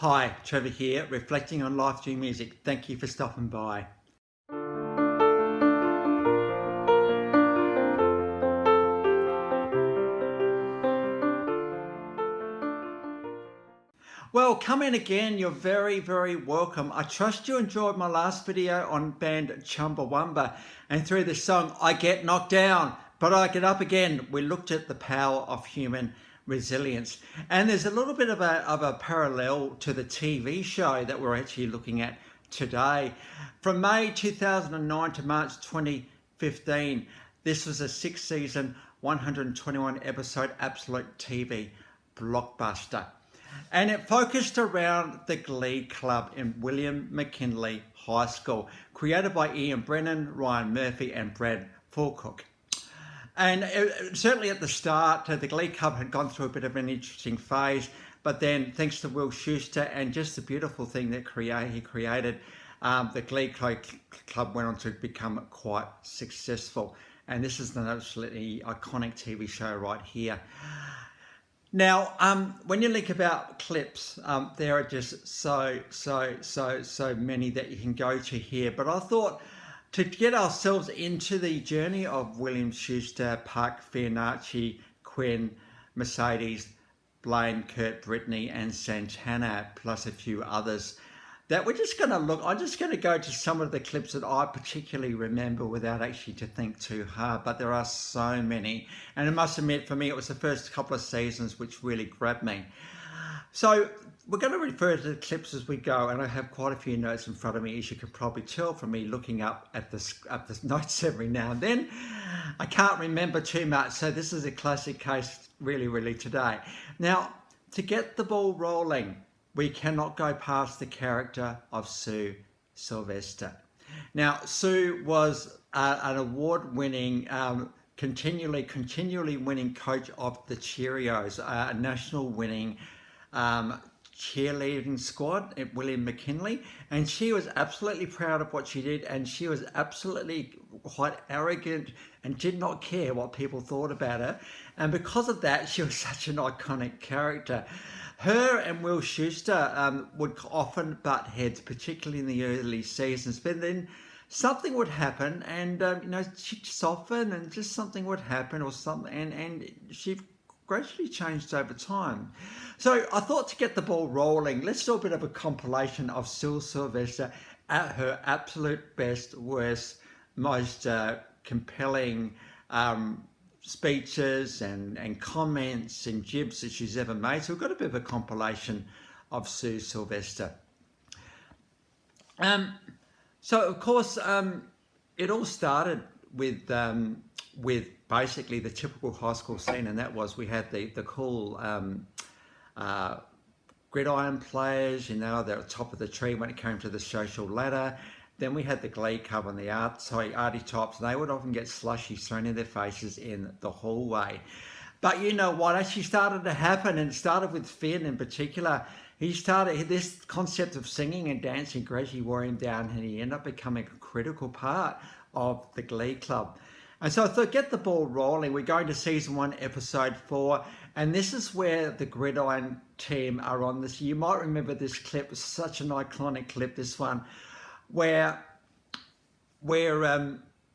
Hi, Trevor here, reflecting on life through music. Thank you for stopping by. Well, come in again. You're very, very welcome. I trust you enjoyed my last video on band Chumbawamba, and through the song I Get Knocked Down, but I Get Up Again. We looked at the power of human resilience, and there's a little bit of a parallel to the TV show that we're actually looking at today. From May 2009 to March 2015, this was a 6-season, 121 episode absolute TV blockbuster. And it focused around the Glee Club in William McKinley High School, created by Ian Brennan, Ryan Murphy and Brad Falcock. And certainly at the start, the Glee Club had gone through a bit of an interesting phase, but then thanks to Will Schuster and just the beautiful thing that he created, the Glee Club went on to become quite successful. And this is an absolutely iconic TV show right here. Now, when you think about clips, there are just so many that you can go to here. But I thought to get ourselves into the journey of William Schuster, Puck, Fianacci, Quinn, Mercedes, Blaine, Kurt, Brittany, and Santana, plus a few others, that we're just going to look. I'm just going to go to some of the clips that I particularly remember without actually to think too hard, but there are so many. And I must admit, for me, it was the first couple of seasons which really grabbed me. So we're going to refer to the clips as we go, and I have quite a few notes in front of me, as you can probably tell from me looking up at the notes every now and then. I can't remember too much, so this is a classic case really today. Now, to get the ball rolling, we cannot go past the character of Sue Sylvester. Now, Sue was an award-winning, continually winning coach of the Cheerios, a national winning cheerleading squad at William McKinley, and she was absolutely proud of what she did, and she was absolutely quite arrogant and did not care what people thought about her, and because of that, she was such an iconic character. Her and Will Schuster would often butt heads, particularly in the early seasons, but then something would happen and she'd soften and just something would happen or something, and she gradually changed over time. So I thought to get the ball rolling, let's do a bit of a compilation of Sue Sylvester at her absolute best, worst, most compelling speeches and comments and jibs that she's ever made. So we've got a bit of a compilation of Sue Sylvester. So of course, it all started with basically the typical high school scene, and that was we had the cool gridiron players, they're at the top of the tree when it came to the social ladder. Then we had the Glee Club and the arty tops, and they would often get slushies thrown in their faces in the hallway. But you know what actually started to happen, and it started with Finn in particular. This concept of singing and dancing gradually wore him down, and he ended up becoming a critical part of the Glee Club. And so I thought, get the ball rolling. We're going to season 1, episode 4, and this is where the gridiron team are on this. You might remember this clip. It's such an iconic clip, this one, where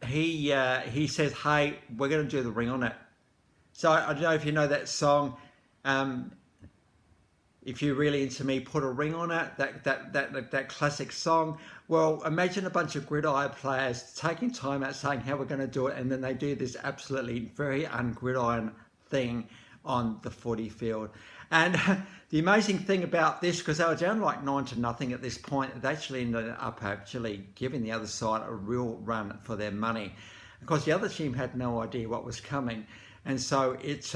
he says, "Hey, we're going to do the ring on it." So I don't know if you know that song. If you're really into me, put a ring on it. That classic song. Well, imagine a bunch of gridiron players taking time out saying how we're going to do it, and then they do this absolutely very ungridiron thing on the footy field. And the amazing thing about this, because they were down like 9-0 at this point, they actually ended up giving the other side a real run for their money. Of course, the other team had no idea what was coming. And so it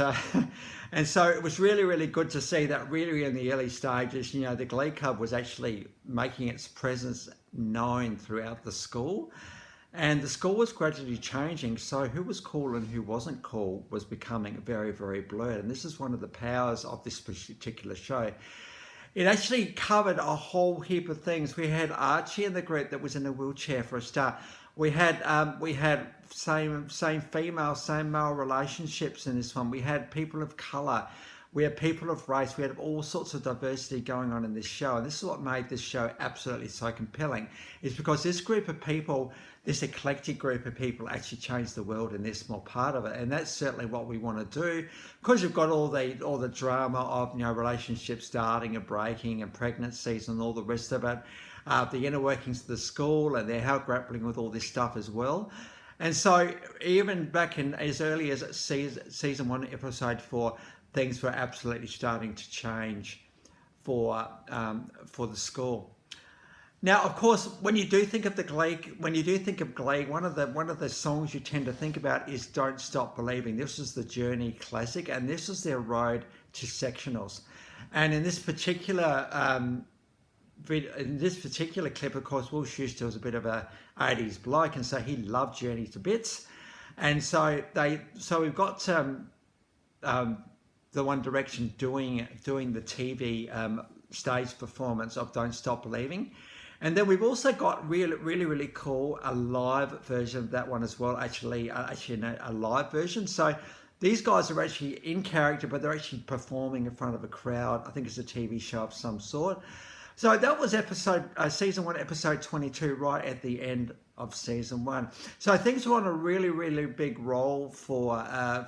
was really good to see that really in the early stages, the Glee Club was actually making its presence known throughout the school. And the school was gradually changing, so who was cool and who wasn't cool was becoming very blurred. And this is one of the powers of this particular show. It actually covered a whole heap of things. We had Archie in the group that was in a wheelchair for a start. We had same female, same male relationships in this one. We had people of colour. We had people of race. We had all sorts of diversity going on in this show. And this is what made this show absolutely so compelling, is because this group of people, this eclectic group of people, actually changed the world in this small part of it. And that's certainly what we want to do, because you've got all the drama of, you know, relationships starting and breaking and pregnancies and all the rest of it, the inner workings of the school, and they're grappling with all this stuff as well. And so even back in as early as season 1, episode 4, things were absolutely starting to change for the school. Now, of course, when you do think of Glee, one of the songs you tend to think about is "Don't Stop Believing." This is the Journey classic, and this is their road to sectionals. And in this particular clip, of course, Will Schuester was a bit of a 80s bloke, and so he loved Journey to bits. And so we've got the One Direction doing the TV stage performance of "Don't Stop Believing." And then we've also got really cool a live version of that one as well, actually a live version. So these guys are actually in character, but they're actually performing in front of a crowd. I think it's a TV show of some sort. So that was season 1, episode 22, right at the end of season 1. So things were on a really big roll for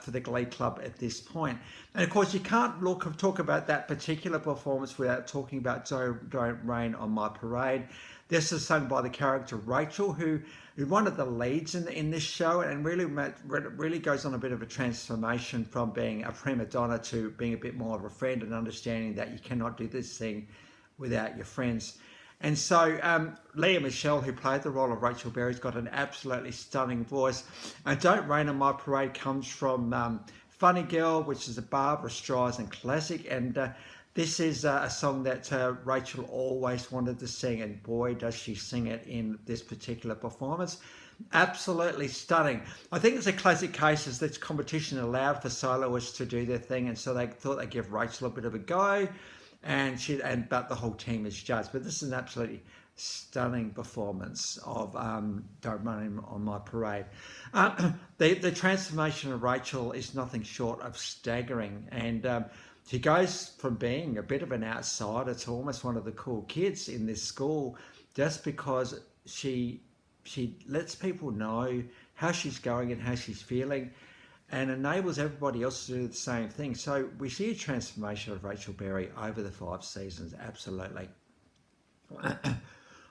the Glee Club at this point. And of course, you can't talk about that particular performance without talking about "Don't Rain on My Parade." This is sung by the character Rachel, who is one of the leads in this show, and really goes on a bit of a transformation from being a prima donna to being a bit more of a friend, and understanding that you cannot do this thing without your friends. And so Leah Michelle, who played the role of Rachel Berry's got an absolutely stunning voice. And "Don't Rain on My Parade" comes from Funny Girl, which is a Barbra Streisand classic. And this is a song that Rachel always wanted to sing, and boy, does she sing it in this particular performance. Absolutely stunning. I think it's a classic case is that competition allowed for soloists to do their thing, and so they thought they'd give Rachel a bit of a go. But the whole team is judged. But this is an absolutely stunning performance of "Don't Rain on My Parade." The transformation of Rachel is nothing short of staggering, and she goes from being a bit of an outsider to almost one of the cool kids in this school, just because she lets people know how she's going and how she's feeling, and enables everybody else to do the same thing. So we see a transformation of Rachel Berry over the 5 seasons, absolutely.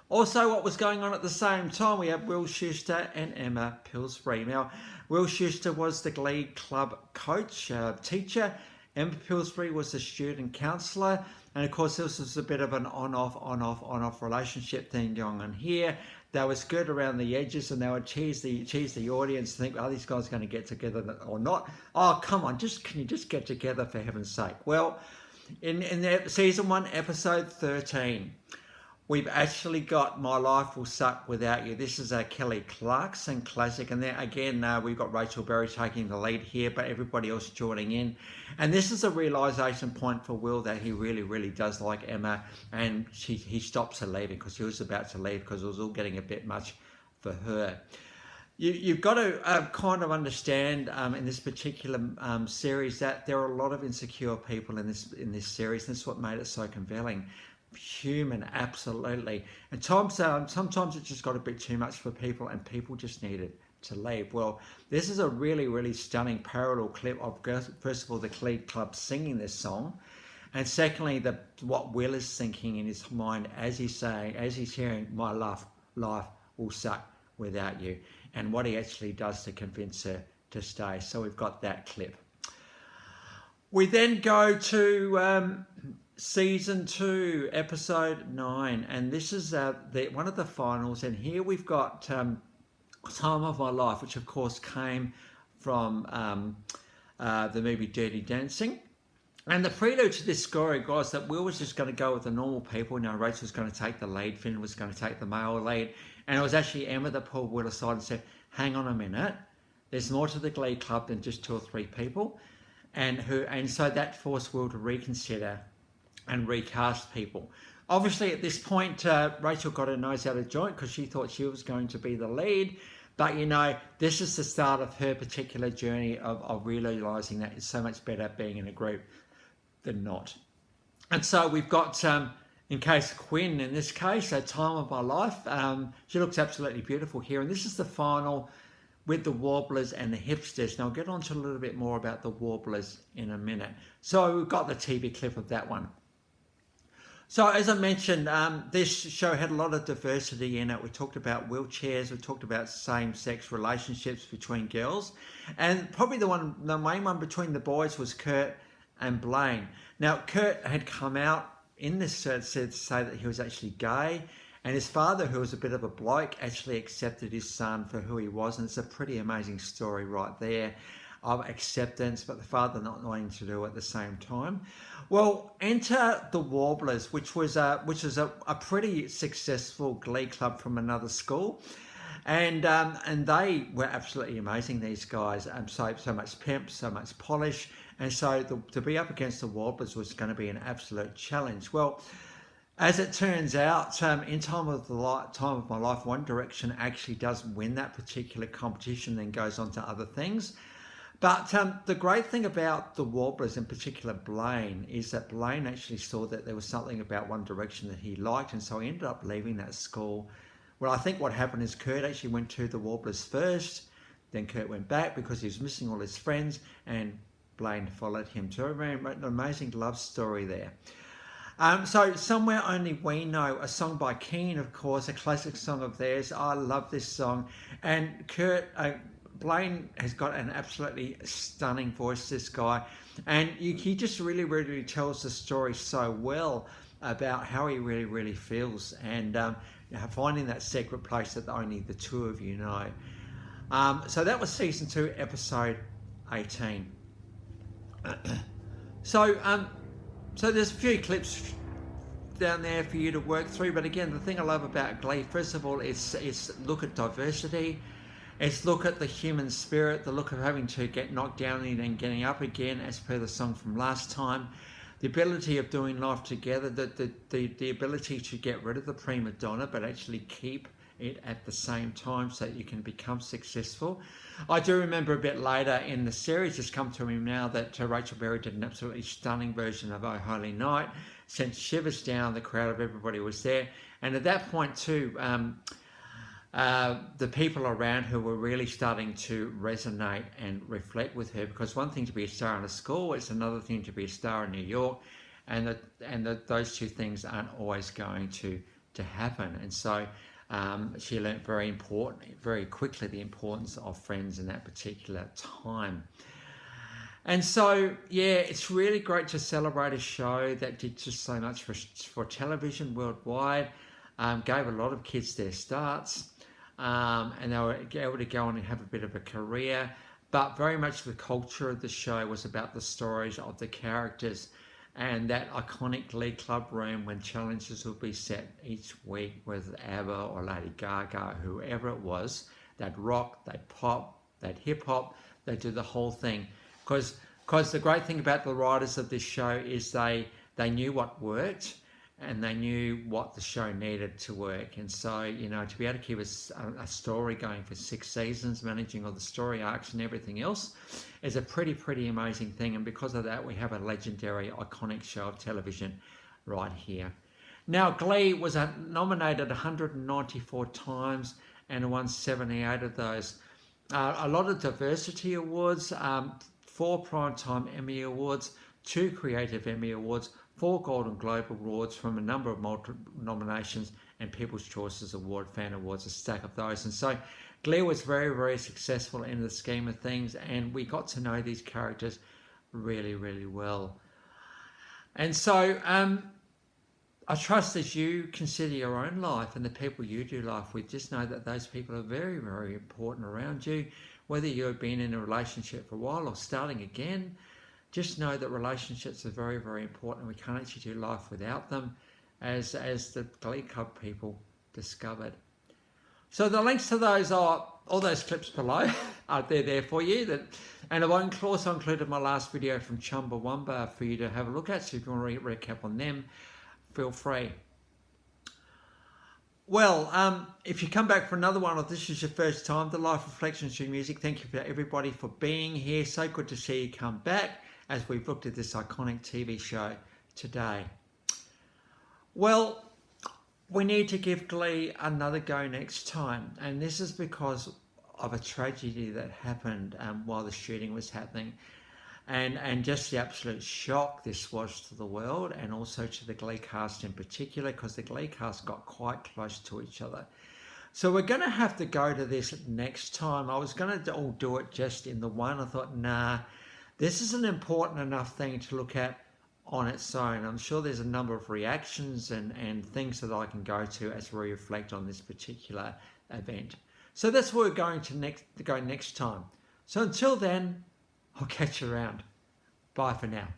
Also, what was going on at the same time, we have Will Schuester and Emma Pillsbury. Now, Will Schuester was the Glee Club coach, teacher. Emma Pillsbury was the student counsellor. And of course, this was a bit of an on-off relationship thing going on here. They were good around the edges, and they would tease the audience, think, "Are these guys going to get together or not? Oh, come on, can you just get together, for heaven's sake?" Well, in season 1, episode 13, we've actually got "My Life Will Suck Without You." This is a Kelly Clarkson classic, and then again we've got Rachel Berry taking the lead here, but everybody else joining in. And this is a realisation point for Will that he really does like Emma, and he stops her leaving, because he was about to leave because it was all getting a bit much for her. You've got to kind of understand in this particular series that there are a lot of insecure people in this series, and that's what made it so compelling. Human, absolutely. And sometimes it just got a bit too much for people, and people just needed to leave. Well, this is a really stunning parallel clip of, first of all, the Glee Club singing this song, and secondly, what Will is thinking in his mind as he's hearing "My life will suck without you," and what he actually does to convince her to stay. So we've got that clip. We then go to season 2, episode 9, and this is one of the finals, and here we've got "Time of My Life," which of course came from the movie Dirty Dancing. And the prelude to this story was that Will was just going to go with the normal people. Now Rachel was going to take the lead, Finn was going to take the male lead, and it was actually Emma that pulled Will aside and said, "Hang on a minute, there's more to the Glee Club than just 2 or 3 people," and so that forced Will to reconsider and recast people. Obviously, at this point, Rachel got her nose out of joint because she thought she was going to be the lead. But, this is the start of her particular journey of realising that it's so much better being in a group than not. And so we've got, in case Quinn, in this case, A Time of My Life. She looks absolutely beautiful here. And this is the final with the warblers and the hipsters. Now I'll get on to a little bit more about the warblers in a minute. So we've got the TV clip of that one. So as I mentioned, this show had a lot of diversity in it. We talked about wheelchairs, we talked about same-sex relationships between girls, and probably the main one between the boys was Kurt and Blaine. Now Kurt had come out in this said to say that he was actually gay, and his father, who was a bit of a bloke, actually accepted his son for who he was, and it's a pretty amazing story right there of acceptance, but the father not wanting to do it at the same time. Well, enter the Warblers, which is a pretty successful Glee club from another school, and they were absolutely amazing. These guys, so much pimp, so much polish, and so to be up against the Warblers was going to be an absolute challenge. Well, as it turns out, in Time of My Life, One Direction actually does win that particular competition, then goes on to other things. But the great thing about the Warblers, in particular Blaine, is that Blaine actually saw that there was something about One Direction that he liked, and so he ended up leaving that school. Well, I think what happened is Kurt actually went to the Warblers first, then Kurt went back because he was missing all his friends, and Blaine followed him. So an amazing love story there. So Somewhere Only We Know, a song by Keane, of course, a classic song of theirs. I love this song. And Blaine has got an absolutely stunning voice, this guy. And he just really, really tells the story so well about how he really, really feels, and finding that secret place that only the two of you know. So that was season 2, episode 18. So there's a few clips down there for you to work through, but again, the thing I love about Glee, first of all, is look at diversity. It's look at the human spirit, the look of having to get knocked down and then getting up again, as per the song from last time. The ability of doing life together, the ability to get rid of the prima donna, but actually keep it at the same time so that you can become successful. I do remember a bit later in the series, it's come to me now, that Rachel Berry did an absolutely stunning version of Oh Holy Night, sent shivers down the crowd of everybody was there. And at that point too, the people around her were really starting to resonate and reflect with her, because one thing to be a star in a school, it's another thing to be a star in New York, and those two things aren't always going to happen. And so she learnt very quickly the importance of friends in that particular time. And so, yeah, it's really great to celebrate a show that did just so much for television worldwide, gave a lot of kids their starts, and they were able to go on and have a bit of a career. But very much the culture of the show was about the stories of the characters, and that iconic Glee Club room when challenges would be set each week with ABBA or Lady Gaga, whoever it was. They'd rock, they'd pop, they'd hip hop, they'd do the whole thing. Because the great thing about the writers of this show is they knew what worked, and they knew what the show needed to work. And so, to be able to keep a story going for 6 seasons, managing all the story arcs and everything else, is a pretty amazing thing. And because of that, we have a legendary, iconic show of television right here. Now, Glee was nominated 194 times and won 78 of those. A lot of diversity awards, 4 Primetime Emmy Awards, 2 Creative Emmy Awards, 4 Golden Globe Awards from a number of nominations, and People's Choices Award, Fan Awards, a stack of those. And so Glee was very successful in the scheme of things, and we got to know these characters really well. And so I trust as you consider your own life and the people you do life with, just know that those people are very important around you. Whether you've been in a relationship for a while or starting again, just know that relationships are very important. We can't actually do life without them, as the Glee Club people discovered. So the links to those are all those clips below. They're there for you. And I've also included my last video from Chumbawamba for you to have a look at. So if you want to recap on them, feel free. Well, if you come back for another one, or this is your first time, the Life Reflections through Music, thank you for everybody for being here. So good to see you come back. as we've looked at this iconic TV show today. Well, we need to give Glee another go next time, and this is because of a tragedy that happened while the shooting was happening, and just the absolute shock this was to the world, and also to the Glee cast in particular, because the Glee cast got quite close to each other. So we're going to have to go to this next time. I was going to all do it just in the one. I thought, nah, this is an important enough thing to look at on its own. I'm sure there's a number of reactions and things that I can go to as we reflect on this particular event. So that's where we're going to go next time. So until then, I'll catch you around. Bye for now.